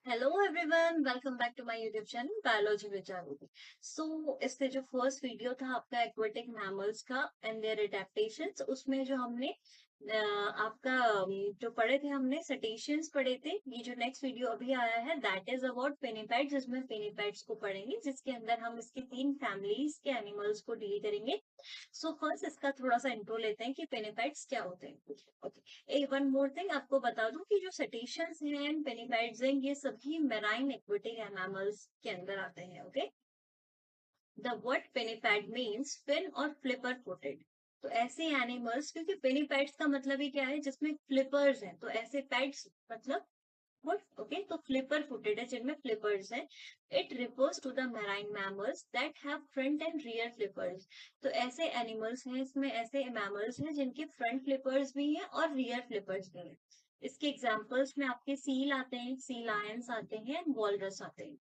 Hello everyone, welcome back to my YouTube channel biology with Janvi. So इससे जो first video था आपका aquatic mammals का एंड देयर एडेप्टेशंस, उसमें जो हमने आपका जो पढ़े थे, हमने सटेशियंस पढ़े थे। ये जो नेक्स्ट वीडियो अभी आया है दैट इज अबाउट पिनिपैड्स, जिसमें पिनिपैड्स को पढ़ेंगे, जिसके अंदर हम इसके तीन फैमिलीज के एनिमल्स को डील करेंगे। सो फर्स्ट इसका थोड़ा सा इंट्रो लेते हैं कि पिनिपैड्स क्या होते हैं। ओके, एक वन मोर थिंग आपको बता दूं कि जो सेटेशियंस हैं एंड पेनिपैड्स हैं, ये सभी मेराइन एक्वेटिक मैमल्स के अंदर आते हैं। Okay, the word pinniped means fin और फ्लिपर फुटेड। तो ऐसे एनिमल्स, क्योंकि पेनिपैड्स का मतलब ही क्या है, जिसमें फ्लिपर्स हैं, तो ऐसे पैड्स मतलब फुट। ओके, तो फ्लिपर फुटेड है जिनमें फ्लिपर्स हैं। It refers to the marine mammals that have front and rear flippers. तो ऐसे एनिमल्स हैं, इसमें ऐसे मैमल्स हैं जिनके फ्रंट फ्लिपर्स भी हैं और रियर फ्लिपर्स भी हैं। इसके एग्जांपल्स में आपके सील आते हैं, सी लायंस आते हैं, वॉलरस आते हैं।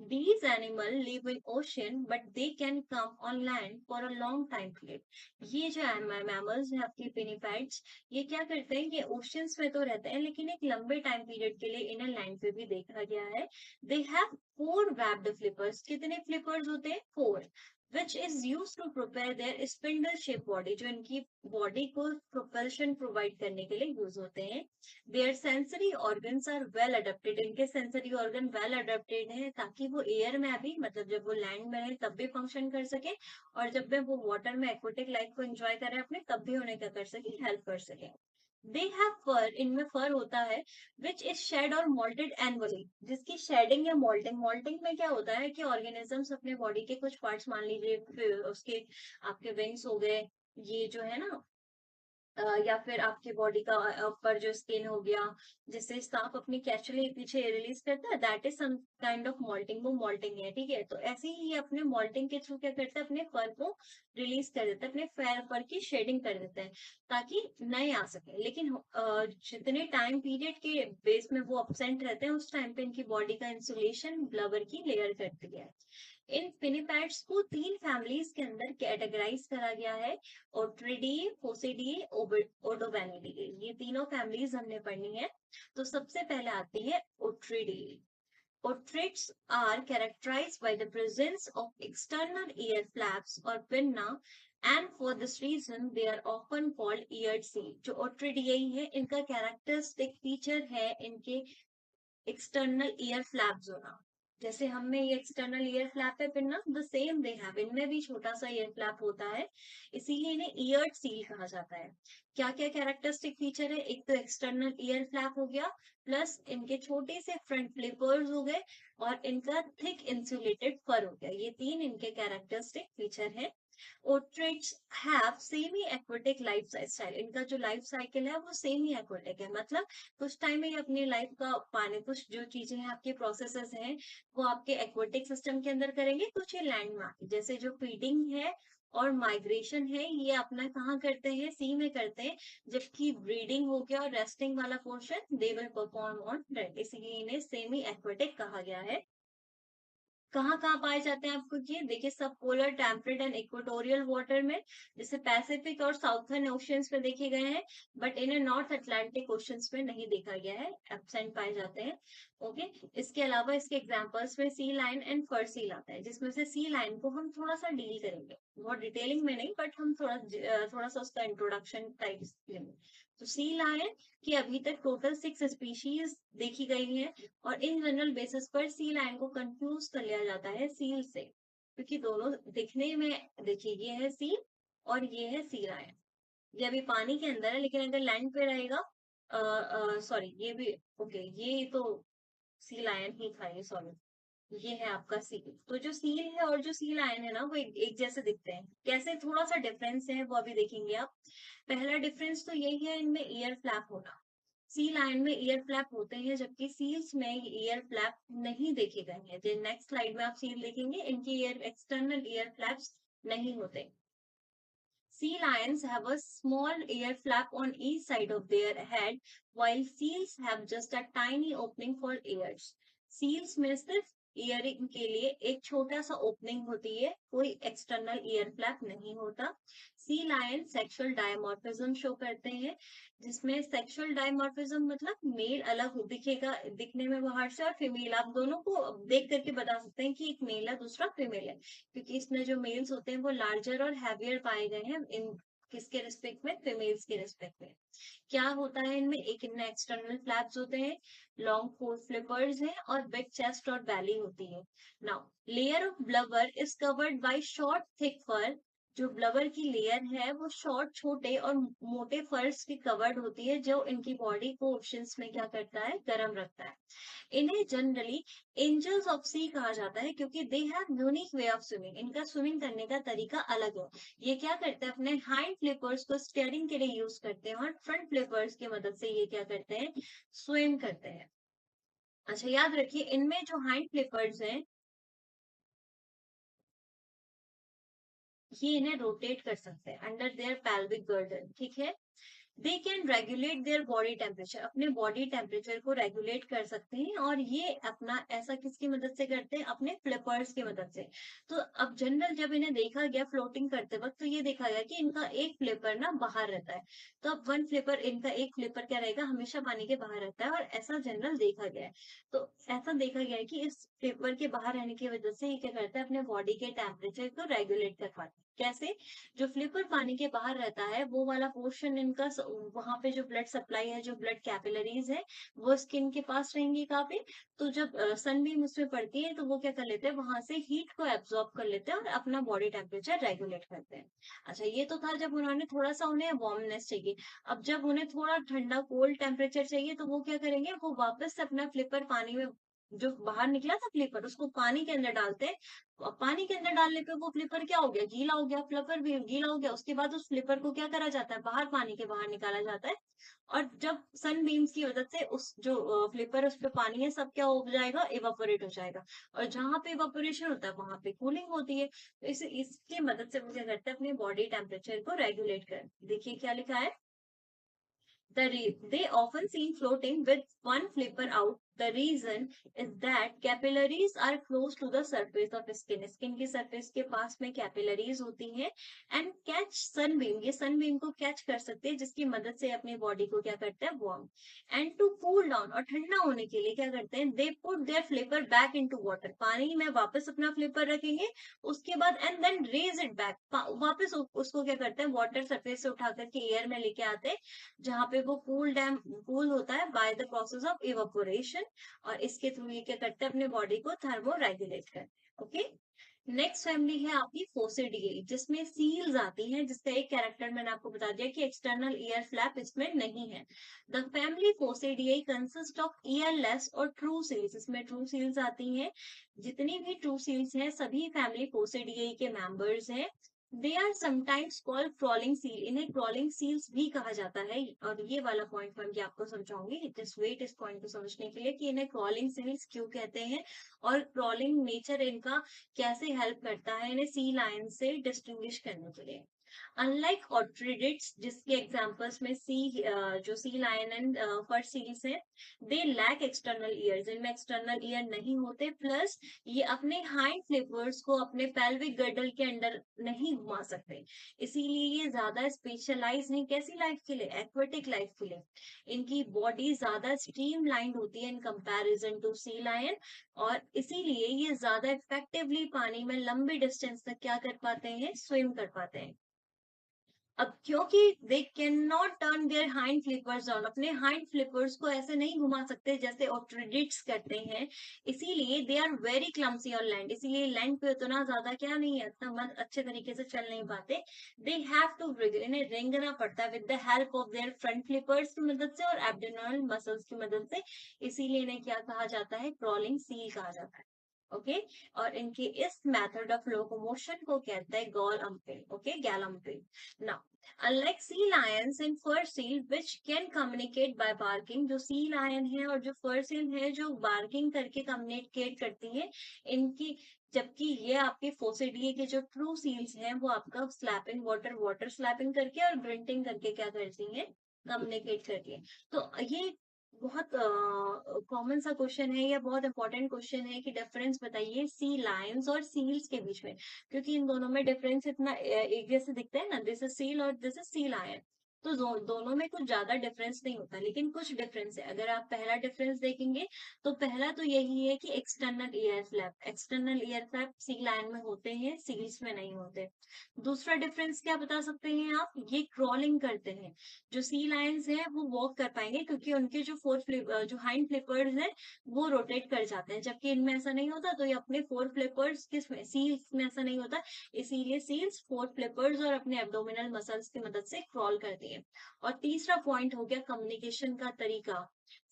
These animals live in ocean, but they can come on land for a long time period. ये जो मैमल्स हैं आपके पिनिपैड्स, ये क्या करते हैं, ये ओशंस में तो रहते हैं लेकिन एक लंबे टाइम पीरियड के लिए इन्हें लैंड पे भी देखा गया है। They have four webbed flippers. कितने फ्लिपर्स होते हैं? Four. Which is use to propel their spindle shape body, जो इनकी बॉडी को प्रोपल्शन प्रोवाइड करने के लिए यूज होते हैं। Their sensory organs are well adapted. इनके सेंसरी ऑर्गन वेल अडेप्टेड है ताकि वो एयर में भी, मतलब जब वो लैंड में है तब भी फंक्शन कर सके, और जब भी वो वाटर में एक्वेटिक लाइफ को एंजॉय करे अपने, तब भी उन्हें क्या कर सके, हेल्प कर सके। दे हैव फर, इनमें फर होता है, विच इज शेड और मोल्टेड एनुअली, जिसकी शेडिंग या मोल्टिंग, मोल्टिंग में क्या होता है कि ऑर्गेनिजम्स अपने बॉडी के कुछ पार्ट्स, मान लीजिए उसके आपके विंग्स हो गए, ये जो है ना, या फिर आपकी बॉडी का ऊपर जो स्किन हो गया, जिससे सांप अपनी कैचुली पीछे रिलीज करता है, that is some kind of moulting. वो मॉल्टिंग है, ठीक है। तो ऐसे ही ये अपने मॉल्टिंग के थ्रू क्या करता है, अपने फर को रिलीज कर देता है, अपने फर की शेडिंग कर देता है ताकि नए आ सके। लेकिन जितने टाइम पीरियड के बेस में वो अपसेंट रहते हैं, उस टाइम पे इनकी बॉडी का इंसुलेशन ब्लबर की लेयर करती है। इन पिनिपैड्स को तीन फैमिलीज के अंदर कैटेगराइज करा गया है, ओट्रिडी, फोसिडी, ओडोबेनिडी। ये तीनों फैमिलीज हमने पढ़नी है। तो सबसे पहले आती है ओट्रिडी। Otrids are characterized by the presence of external ear flaps or pinna, and for this reason they are often called eared seal. जो ओट्रिडियाई है, इनका कैरेक्टरिस्टिक फीचर है इनके एक्सटर्नल ईयर फ्लैप्स होना। जैसे हम में ये एक्सटर्नल ईयर फ्लैप है pinna, the same they have, इनमें भी छोटा सा ईयर फ्लैप होता है, इसीलिए इन्हें ईयर्ड सील कहा जाता है। क्या क्या कैरेक्टरिस्टिक फीचर है? एक तो एक्सटर्नल ईयर फ्लैप हो गया, प्लस इनके छोटे से फ्रंट फ्लिपर्स हो गए, और इनका थिक इंसुलेटेड फर हो गया। ये तीन इनके कैरेक्टरिस्टिक फीचर है। Otariids have semi aquatic lifestyle. इनका जो लाइफ साइकिल है वो सेमी एक्वेटिक है, मतलब कुछ टाइम में ये अपनी लाइफ का पाने, कुछ जो चीजें हैं आपके प्रोसेसेस हैं, वो आपके एक्वेटिक सिस्टम के अंदर करेंगे, कुछ ये लैंड में आके, जैसे जो फीडिंग है और माइग्रेशन है, ये अपना कहाँ करते हैं, सी में करते हैं। जबकि ब्रीडिंग हो गया और रेस्टिंग वाला portion they will perform on land, इसलिए इन्हें सेमी एक्वेटिक कहा गया है। कहाँ कहाँ पाए जाते हैं आपको ये देखिए, सब polar, temperate and equatorial water में, जैसे पैसिफिक और साउथर्न ओशियंस में देखे गए हैं, बट इन्हें नॉर्थ अटलांटिक ओशियंस में नहीं देखा गया है, एब्सेंट पाए जाते हैं। ओके, इसके अलावा इसके एग्जांपल्स में सी लाइन एंड फर सील आता है, जिसमें से सी लाइन को हम थोड़ा सा डील करेंगे, बहुत डिटेलिंग में नहीं, बट हम थोड़ा सा उसका इंट्रोडक्शन टाइप लेंगे। तो सी लायन की अभी तक टोटल 6 स्पीशीज देखी गई है, और इन जनरल बेसिस पर सी लायन को कंफ्यूज कर लिया जाता है सील से, क्योंकि दोनों दिखने में, देखिए ये है सील और ये है सी लायन। ये अभी पानी के अंदर है, लेकिन अगर लैंड पे रहेगा, सॉरी ये भी, ओके ये तो सी लायन ही था, ये सॉरी, ये है आपका सील। तो जो सील है और जो सी लायन है ना, वो एक जैसे दिखते हैं। कैसे? थोड़ा सा डिफरेंस है, वो अभी देखेंगे आप। पहला डिफरेंस तो यही है इनमें ईयर फ्लैप होना। सी लायन में ईयर फ्लैप होते हैं, जबकि सील्स में ईयर फ्लैप नहीं देखे गए हैं। जो नेक्स्ट स्लाइड में आप सील देखेंगे, इनकी ईयर, एक्सटर्नल ईयर फ्लैप्स नहीं होते। Sea lions have a small ear flap on each side of their head, while seals have just a tiny opening for ears. Seals में सिर्फ ईयरिंग के लिए एक छोटा सा ओपनिंग होती है, कोई एक्सटर्नल ईयर फ्लैप नहीं होता। Sea lion sexual dimorphism show करते हैं, जिसमें सेक्सुअल डायमॉर्फिज्म मतलब मेल अलग दिखेगा दिखने में बाहर से, और फीमेल आप दोनों को देख करके बता सकते हैं कि एक मेल है दूसरा फीमेल है, क्योंकि इसमें जो मेल्स होते हैं वो लार्जर और हैवियर पाए गए हैं इन किसके रिस्पेक्ट में, फीमेल्स के रिस्पेक्ट में। क्या होता है इनमें, एक इनमें एक्सटर्नल फ्लैप्स होते हैं, लॉन्ग फोर फ्लिपर्स हैं, और बिग चेस्ट और बैली होती है। Now layer of blubber is covered by short thick fur. जो ब्लबर की लेयर है वो शॉर्ट छोटे और मोटे फर्स की कवर्ड होती है, जो इनकी बॉडी को ओशंस में क्या करता है, गर्म रखता है। इन्हें जनरली एंजल्स ऑफ सी कहा जाता है, क्योंकि they have unique way of swimming, इनका स्विमिंग करने का तरीका अलग है। ये क्या करते हैं, अपने हाइंड फ्लिपर्स को स्टीयरिंग के लिए यूज करते हैं, और फ्रंट फ्लिपर्स की मदद से ये क्या करते हैं, स्विम करते हैं। अच्छा याद रखिए, इनमें जो हाइंड फ्लिपर्स हैं ये इन्हें रोटेट कर सकते हैं अंडर देयर pelvic गर्डन, ठीक है। They can regulate their body temperature, अपने बॉडी टेम्परेचर को रेगुलेट कर सकते हैं, और ये अपना ऐसा किसकी मदद से करते हैं, अपने फ्लिपर्स की मदद से। तो अब जनरल जब इन्हें देखा गया फ्लोटिंग करते वक्त, तो ये देखा गया कि इनका एक फ्लिपर ना बाहर रहता है। तो अब वन फ्लिपर, इनका एक फ्लिपर क्या रहेगा, हमेशा पानी के बाहर रहता है, और ऐसा जनरल देखा गया है। तो ऐसा देखा गया है कि इस फ्लिपर के बाहर रहने की वजह से ये क्या करता है, अपने बॉडी के टेम्परेचर को रेगुलेट कर पाता है। कैसे, जो फ्लिपर पानी के बाहर रहता है वो वाला पोर्शन इनका वहां पे जो ब्लड सप्लाई है, जो ब्लड कैपिलरीज है, वो स्किन के पास रहेंगी काफी। तो जब सनबीम उसमें पड़ती है तो वो क्या कर लेते हैं, वहां से हीट को एब्जॉर्ब कर लेते हैं और अपना बॉडी टेम्परेचर रेगुलेट करते हैं। अच्छा ये तो था जब उन्होंने थोड़ा सा उन्हें वार्मनेस चाहिए। अब जब उन्हें थोड़ा ठंडा कोल्ड टेम्परेचर चाहिए, तो वो क्या करेंगे, वो वापस से अपना फ्लिपर पानी में, जो बाहर निकला था फ्लिपर, उसको पानी के अंदर डालते हैं। पानी के अंदर डालने पे वो फ्लिपर क्या हो गया, गीला हो गया, फ्लिपर भी गीला हो गया। उसके बाद उस फ्लिपर को क्या करा जाता है, बाहर पानी के बाहर निकाला जाता है। और जब सन बीम्स की मदद से उस जो फ्लिपर उस पे पानी है सब क्या हो जाएगा, इवापोरेट हो जाएगा। और जहां पे इवापोरेशन होता है वहां पे कूलिंग होती है। तो इसकी मदद से वो क्या करता है, अपने बॉडी टेम्परेचर को रेगुलेट कर। देखिए क्या लिखा है, they often seen floating with one flipper out. The reason is that capillaries are close to the surface of skin. Skin की surface के पास में capillaries होती हैं, and catch sunbeam. ये sunbeam को catch कर सकते हैं, जिसकी मदद से अपनी body को क्या करते हैं, warm. And to cool down, और ठंडा होने के लिए क्या करते हैं, they put their flipper back into water. पानी में वापस अपना flipper रखेंगे, उसके बाद and then raise it back. वापस उसको क्या करते हैं, water surface से उठा करके air में लेके आते हैं, जहाँ पे वो कूल होता है by the process of evaporation. और इसके थ्रू ये क्या करते हैं, अपने बॉडी को थर्मो रेगुलेट करते हैं। ओके, नेक्स्ट फैमिली है आपकी फोसिडिए, जिसमें सील्स आती हैं, जिसका एक कैरेक्टर मैंने आपको बता दिया कि एक्सटर्नल ईयर फ्लैप इसमें नहीं है। The family phocidae consist of earless और ट्रू सील्स, इसमें ट्रू सील्स आती हैं। जितनी भी ट्रू सील्स हैं सभी फैमिली फोसिडिए के मेंबर्स हैं। They are sometimes called crawling seal, इन्हें क्रॉलिंग सील्स भी कहा जाता है। और ये वाला पॉइंट मैं भी आपको समझाऊंगी, जस्ट वेट इस पॉइंट को समझने के लिए कि इन्हें क्रॉलिंग सील्स क्यों कहते हैं, और क्रॉलिंग नेचर इनका कैसे हेल्प करता है इन्हें सी लायन से डिस्टिंग्विश करने के लिए। अनलाइक ऑट्रिडिड्स, जिसके एग्जांपल्स में जो sea lion and for seals हैं, दे लैक एक्सटर्नल ईयर्स, इनमें एक्सटर्नल ईयर नहीं होते। प्लस ये अपने हाइंड फ्लिपर्स को अपने पेल्विक गर्डल के अंदर नहीं घुमा सकते, इसीलिए ये ज्यादा स्पेशलाइज नहीं, कैसी लाइफ के लिए, एक्वेटिक लाइफ के लिए। इनकी बॉडी ज्यादा स्ट्रीमलाइंड होती है in comparison to sea lion, और इसीलिए ये ज्यादा इफेक्टिवली पानी में लंबी डिस्टेंस तक क्या कर पाते हैं, स्विम कर पाते हैं। अब क्योंकि they can not turn their hind flippers down, अपने हाइंड फ्लिपर्स को ऐसे नहीं घुमा सकते जैसे ऑट्रिडिड्स करते हैं, इसीलिए they are very clumsy on land, इसीलिए लैंड पे उतना ज्यादा क्या नहीं है, इतना अच्छे तरीके से चल नहीं पाते। दे हैव टू wriggle, इन्हें रेंगना पड़ता है with the help of their front flippers की मदद से और एब्डोमिनल मसल्स की मदद से, इसीलिए इन्हें क्या कहा जाता है, क्रॉलिंग सील कहा जाता है। ओके, और इनके इस मेथड ऑफ लोकोमोशन को कहते हैं galumphing, okay, galumphing. Now unlike sea lions and fur seal which can communicate by barking, जो sea lion है और जो fur seal है जो barking करके communicate करती है, इनकी, जबकि ये आपके फोसिडिए के जो ट्रू सील्स हैं वो आपका स्लैपिंग वाटर स्लैपिंग करके और ग्रिंटिंग करके क्या करती हैं, कम्युनिकेट करती है। तो ये बहुत कॉमन सा क्वेश्चन है या बहुत इंपॉर्टेंट क्वेश्चन है कि डिफरेंस बताइए सी लायंस और सील्स के बीच में, क्योंकि इन दोनों में डिफरेंस इतना एक जैसे दिखता है ना, दिस इज सील और दिस इज सी लायन। तो दोनों में कुछ ज्यादा डिफरेंस नहीं होता, लेकिन कुछ डिफरेंस है। अगर आप पहला डिफरेंस देखेंगे तो पहला तो यही है कि external ear flap, external ear flap sea lion में होते हैं, सील्स में नहीं होते। दूसरा डिफरेंस क्या बता सकते हैं आप, ये क्रॉलिंग करते हैं। जो सी लायंस है वो वॉक कर पाएंगे क्योंकि उनके जो जो हाइंड फ्लिपर्स है वो रोटेट कर जाते हैं, जबकि इनमें ऐसा नहीं होता। तो ये अपने फोर फ्लिपर्स किसमें, सील्स में ऐसा नहीं होता। इसीलिए सील्स फोर फ्लिपर्स और अपने एब्डोमिनल मसल्स की मदद से क्रॉल करती है। और तीसरा पॉइंट हो गया कम्युनिकेशन का तरीका।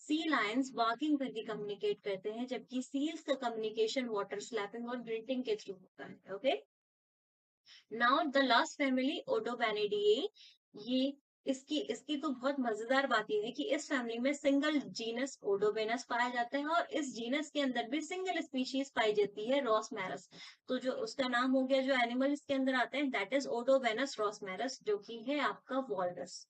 सी लायंस बार्किंग करके कम्युनिकेट करते हैं, जबकि सील्स का कम्युनिकेशन वाटर स्लैपिंग और ग्रिंटिंग के थ्रू होता है। Okay, now the last family odobenidae. ये इसकी इसकी तो बहुत मजेदार बात यह है कि इस फैमिली में सिंगल जीनस ओडोबेनस पाया जाता है, और इस जीनस के अंदर भी सिंगल स्पीशीज पाई जाती है, रॉसमैरस। तो जो उसका नाम हो गया, जो एनिमल इसके अंदर आते हैं, दैट इज ओडोबेनस रॉसमैरस, जो कि है आपका वॉलरस।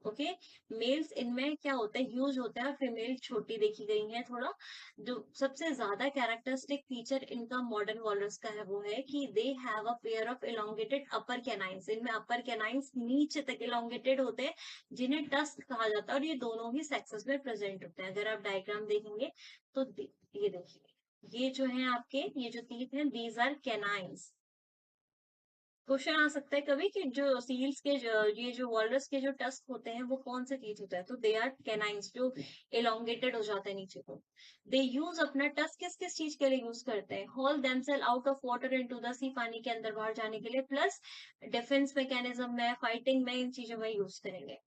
ओके, मेल्स इनमें क्या होता है, ह्यूज होता है, और फीमेल छोटी देखी गई है थोड़ा। जो सबसे ज्यादा कैरेक्टरिस्टिक फीचर इनका मॉडर्न वॉलरस का है वो है कि they have a pair of elongated upper canines. इनमें अपर कैनाइंस नीचे तक इलोंगेटेड होते हैं, जिन्हें टस्क कहा जाता है, और ये दोनों ही सेक्सेस में प्रेजेंट होते हैं। अगर आप डायग्राम देखेंगे तो ये देखिए, ये जो है आपके, ये जो टीथ हैं, दीज आर कैनाइंस। क्वेश्चन आ सकता है कभी कि जो सील्स के ये जो वॉलरस के जो टस्क होते हैं वो कौन से टीथ होता है, तो दे आर कैनाइंस, जो एलोंगेटेड हो जाते हैं नीचे को। दे यूज अपना टस्क किस किस चीज के लिए यूज करते हैं, haul themself out of water into the sea, पानी के अंदर बाहर जाने के लिए, प्लस डिफेंस मैकेनिज्म में, फाइटिंग में, इन चीजों में यूज करेंगे।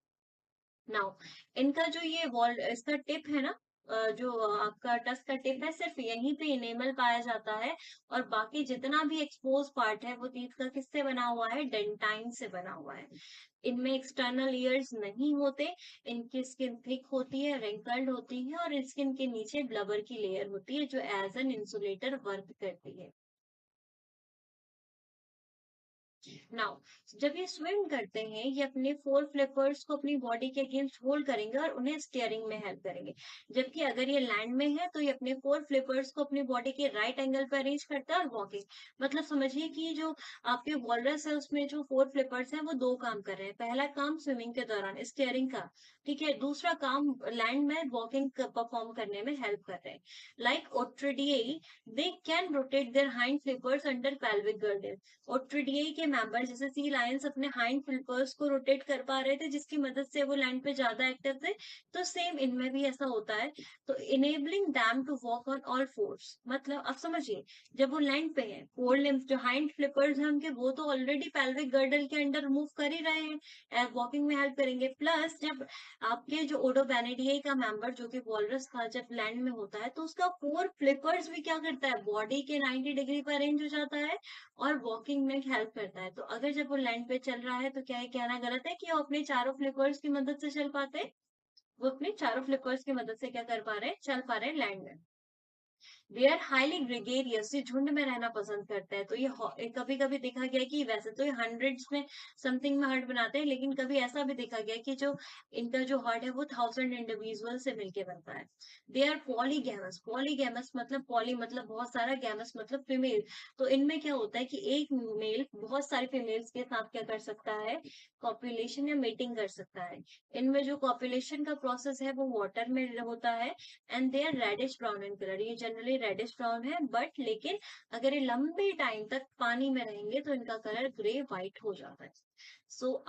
नाउ इनका जो ये वॉल, इसका टिप है ना, जो आपका टस्क का टिप है, सिर्फ यहीं पे इनेमल पाया जाता है। और बाकी जितना भी एक्सपोज पार्ट है वो टीथ का किससे बना हुआ है, डेंटाइन से बना हुआ है। इनमें एक्सटर्नल ईयर्स नहीं होते। इनकी स्किन थिक होती है, रिंकल्ड होती है, और स्किन के नीचे ब्लबर की लेयर होती है जो एज एन इंसुलेटर वर्क करती है। नाउ जब ये स्विम करते हैं, ये अपने फोर फ्लिपर्स को अपनी बॉडी के अगेंस्ट होल्ड करेंगे और उन्हें स्टीयरिंग में हेल्प करेंगे। जबकि अगर ये लैंड में है तो ये अपने फोर फ्लिपर्स को अपनी बॉडी के राइट एंगल पर अरेंज करता है और वॉकिंग। मतलब समझिए कि जो आपके वॉलरस है उसमें जो फोर फ्लिपर्स हैं वो दो काम कर रहे हैं। पहला काम स्विमिंग के दौरान स्टीयरिंग का, ठीक है। दूसरा काम लैंड में वॉकिंग परफॉर्म करने में हेल्प कर रहे हैं। Like otariidae, they can rotate their hind flippers under pelvic girdle. और ट्रिडियई के मेंबर जैसे सी लायंस अपने हाइंड फ्लिपर्स को रोटेट कर पा रहे थे, जिसकी मदद से वो लैंड पे ज्यादा एक्टिव थे। तो सेम इनमें भी ऐसा होता है। तो enabling them to walk on all fours, मतलब आप समझिए, जब वो लैंड पे है, फोर लिम्स जो हाइंड फ्लिपर्स हैं उनके, वो तो ऑलरेडी पेल्विक गर्डल के अंडर मूव कर ही रहे हैं, वॉकिंग में हेल्प करेंगे। प्लस जब आपके जो ओडोबैनिडियाई का मेंबर जो कि वॉलरस था, जब लैंड में होता है तो उसका फोर फ्लिपर्स भी क्या करता है, बॉडी के 90 डिग्री पर अरेंज हो जाता है और वॉकिंग में हेल्प करता है। तो अगर जब वो लैंड पे चल रहा है तो क्या ये कहना गलत है कि वो अपने चारों फ्लिपर्स की मदद से चल पाते हैं? वो अपने चारों फ्लिपर्स की मदद से क्या कर पा रहे हैं, चल पा रहे हैं लैंड में। दे आर हाईली ग्रेगेरियस, ये झुंड में रहना पसंद करते हैं। तो ये कभी कभी देखा गया कि वैसे तो ये हंड्रेड्स में समथिंग में हर्ट बनाते हैं, लेकिन कभी ऐसा भी देखा गया कि जो इनका जो हर्ट है वो 1000 इंडिविजुअल से मिलके बनता है। दे आर पॉलीगैमस, पॉलीगैमस मतलब पॉली मतलब बहुत सारा, गैमस मतलब फीमेल। तो इनमें क्या होता है कि एक मेल बहुत सारी फीमेल्स के साथ क्या कर सकता है, कॉपुलेशन या मेटिंग कर सकता है। इनमें जो कॉपुलेशन का प्रोसेस है वो वाटर में होता है, and they are reddish brown in colour. ये जनरली रेडिश ब्राउन है, बट लेकिन अगर ये लंबे टाइम तक पानी में रहेंगे तो इनका कलर ग्रे व्हाइट हो जाता है।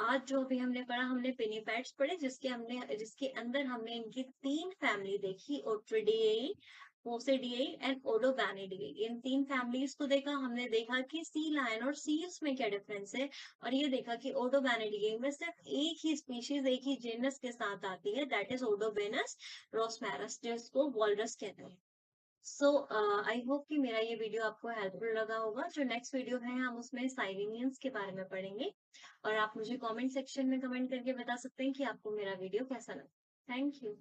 आज जो अभी हमने पढ़ा, हमने पिनीपैड्स पढ़े, जिसके अंदर हमने इनकी तीन फैमिली देखी, ओट्रिडियई, पोसिडियई एंड ओडोबैनिडियई। इन तीन फैमिलीज को देखा। हमने देखा कि सी लायन और सील्स में क्या डिफरेंस है, और ये देखा कि ओडोबैनिडियई में सिर्फ एक ही स्पीशीज, एक ही जेनस के साथ आती है, दैट इज ओडोबेनस रोसमैरस, जिसको वॉलरस कहते हैं। आई होप कि मेरा ये वीडियो आपको हेल्पफुल लगा होगा। जो नेक्स्ट वीडियो है हम उसमें साइरेनियंस के बारे में पढ़ेंगे, और आप मुझे कमेंट सेक्शन में कमेंट करके बता सकते हैं कि आपको मेरा वीडियो कैसा लगा। Thank you.